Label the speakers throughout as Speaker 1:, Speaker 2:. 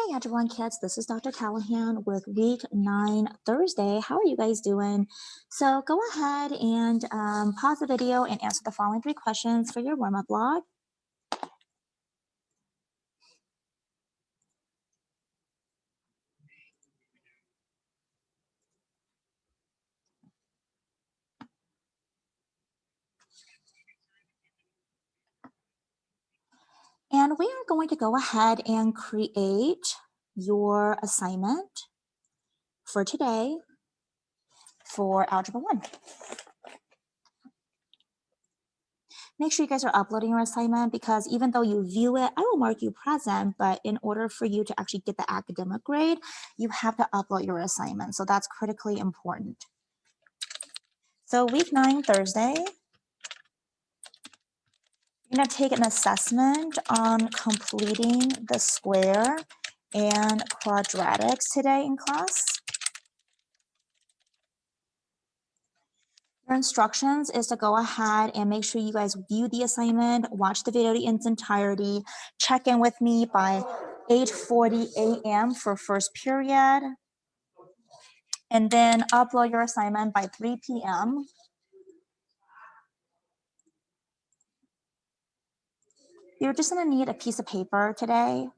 Speaker 1: Hey everyone, kids, this is Dr. Callahan with Week 9 Thursday. How are you guys doing? So go ahead and pause the video and answer the following 3 questions for your warm-up log. And we are going to go ahead and create your assignment for today for Algebra 1. Make sure you guys are uploading your assignment because even though you view it, I will mark you present, but in order for you to actually get the academic grade, you have to upload your assignment. So that's critically important. So week 9, Thursday, you're going to take an assessment on completing the square and quadratics today in class. Your instructions is to go ahead and make sure you guys view the assignment, watch the video in its entirety, check in with me by 8:40 a.m. for first period, and then upload your assignment by 3 p.m. You're just going to need a piece of paper today.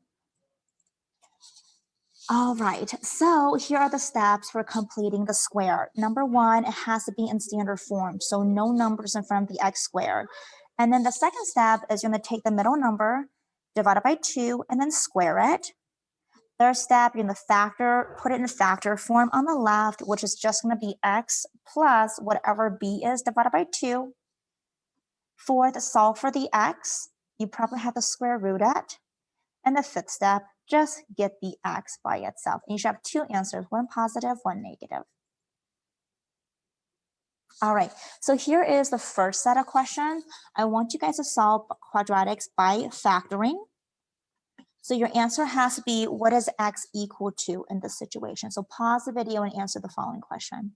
Speaker 1: All right, so here are the steps for completing the square. Number 1, it has to be in standard form, so no numbers in front of the x squared. And then the second step is you're going to take the middle number, divide it by 2, and then square it. Third step, you're going to put it in factor form on the left, which is just going to be x plus whatever b is divided by 2. Fourth, solve for the x. You probably have to square root it. And the fifth step, just get the x by itself. And you should have 2 answers, one positive, one negative. All right, so here is the first set of questions. I want you guys to solve quadratics by factoring. So your answer has to be, what is x equal to in this situation? So pause the video and answer the following question.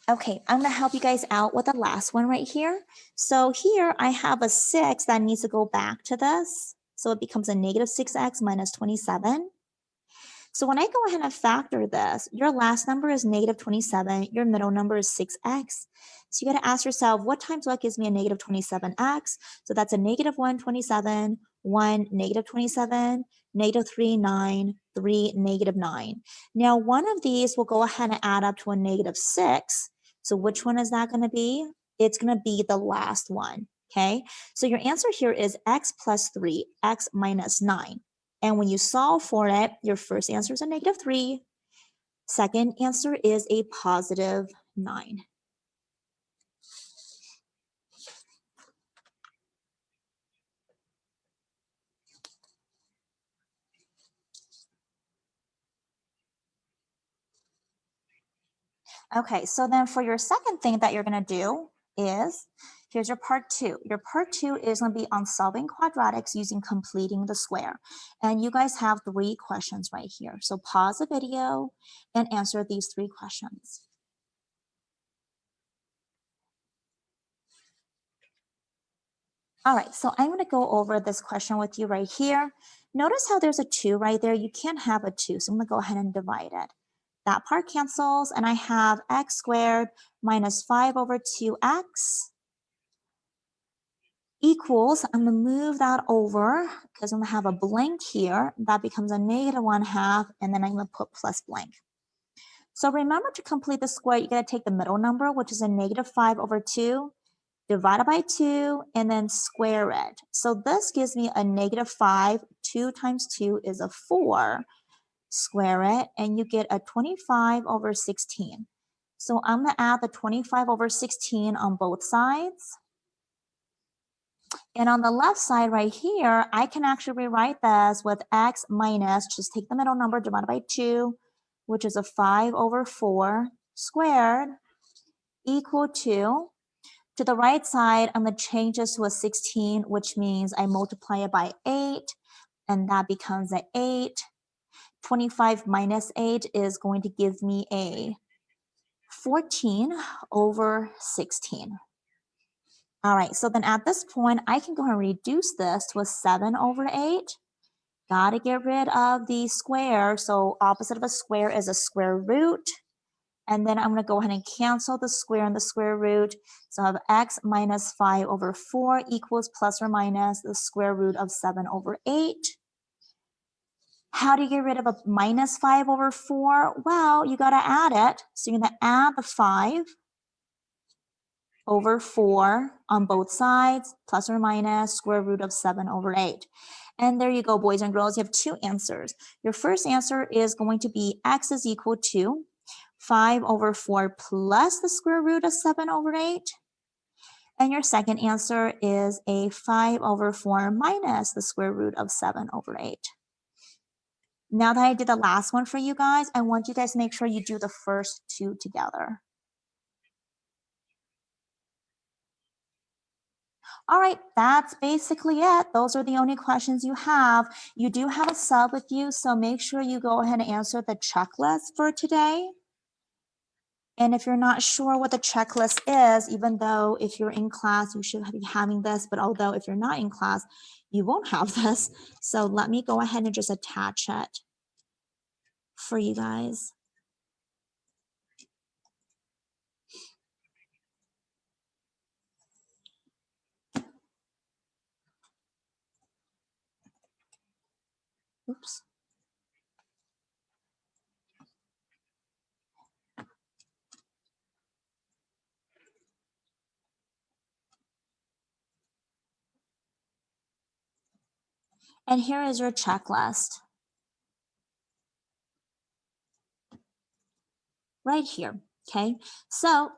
Speaker 1: Okay, I'm gonna help you guys out with the last one right here. So here I have a 6 that needs to go back to this. So it becomes a negative 6x minus 27. So when I go ahead and factor this, your last number is negative 27, your middle number is 6x. So you gotta ask yourself, what times what gives me a negative 27x? So that's a negative 1, 27, 1, negative 27, negative 3, 9, 3, negative 9. Now one of these will go ahead and add up to a negative 6. So which one is that gonna be? It's gonna be the last one, okay? So your answer here is x plus 3, x minus 9. And when you solve for it, your first answer is a negative 3. Second answer is a positive 9. Okay, so then for your second thing that you're going to do is, here's your part 2. Your part 2 is going to be on solving quadratics using completing the square. And you guys have 3 questions right here. So pause the video and answer these 3 questions. All right, so I'm going to go over this question with you right here. Notice how there's a 2 right there. You can't have a 2, so I'm going to go ahead and divide it. That part cancels, and I have x squared minus 5 over 2x equals, I'm going to move that over because I'm going to have a blank here. That becomes a negative 1/2, and then I'm going to put plus blank. So remember, to complete the square, you got to take the middle number, which is a negative 5 over 2, divided by 2, and then square it. So this gives me a negative 5. 2 times 2 is a 4. Square it, and you get a 25 over 16. So I'm going to add the 25 over 16 on both sides. And on the left side right here, I can actually rewrite this with x minus, just take the middle number, divided by 2, which is a 5 over 4 squared, equal to the right side, I'm going to change this to a 16, which means I multiply it by 8, and that becomes an 8. 25 minus 8 is going to give me a 14 over 16. All right, so then at this point, I can go ahead and reduce this to a 7 over 8. Got to get rid of the square. So opposite of a square is a square root. And then I'm going to go ahead and cancel the square and the square root. So I have x minus 5 over 4 equals plus or minus the square root of 7 over 8. How do you get rid of a minus 5 over 4? Well, you got to add it. So you're going to add the 5 over 4 on both sides, plus or minus square root of 7 over 8. And there you go, boys and girls. You have two answers. Your first answer is going to be x is equal to 5 over 4 plus the square root of 7 over 8. And your second answer is a 5 over 4 minus the square root of 7 over 8. Now that I did the last one for you guys, I want you guys to make sure you do the first two together. All right, that's basically it. Those are the only questions you have. You do have a sub with you, so make sure you go ahead and answer the checklist for today. And if you're not sure what the checklist is, even though if you're in class, you should be having this, but although if you're not in class, you won't have this. So let me go ahead and just attach it for you guys. Oops. And here is your checklist. Right here, okay? So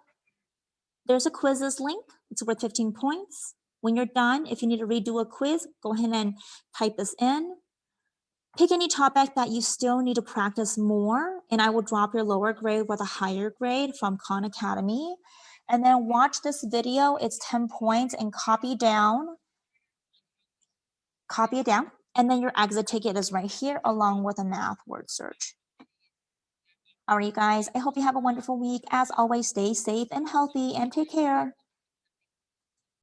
Speaker 1: there's a quizzes link. It's worth 15 points. When you're done, if you need to redo a quiz, go ahead and type this in. Pick any topic that you still need to practice more, and I will drop your lower grade with a higher grade from Khan Academy. And then watch this video. It's 10 points, and copy it down. And then your exit ticket is right here along with a math word search. All right, you guys, I hope you have a wonderful week. As always, stay safe and healthy and take care.